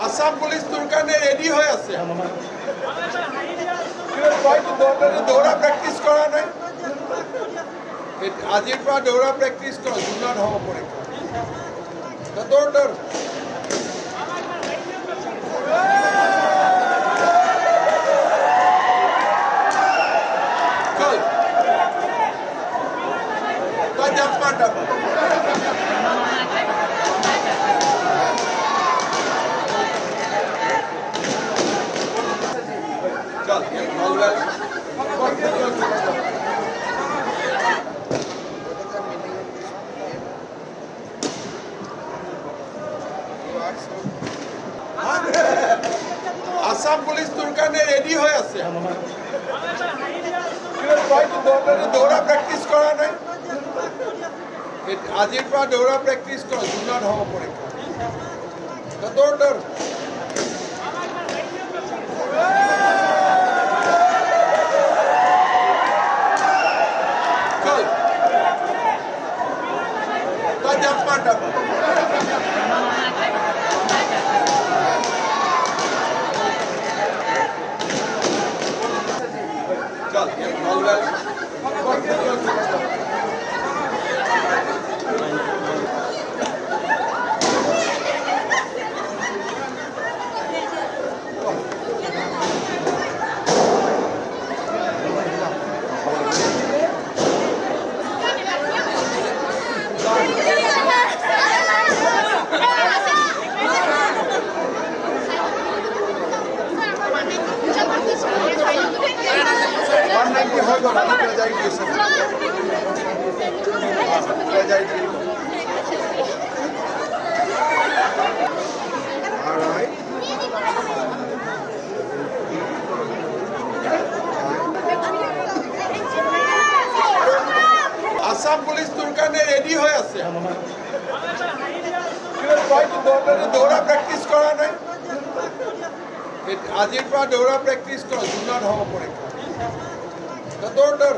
Assam police turkane ready hoye ache. Dora practice kora nai. Ajir pa dora practice kora do not hobo porikha. The daughter. Chal. Ta jump mata. Chal. All well. Assam police turkane ready hoye ache. Dora practice kora nai. Ajir pa dora practice kora do not hobo porikha. The daughter. Chal. Ta jump mata. Chal. All well. Assam police turkane ready hoye ache. Dora practice kora nai. Ajir pa dora practice kora do not hobo porikha. The daughter.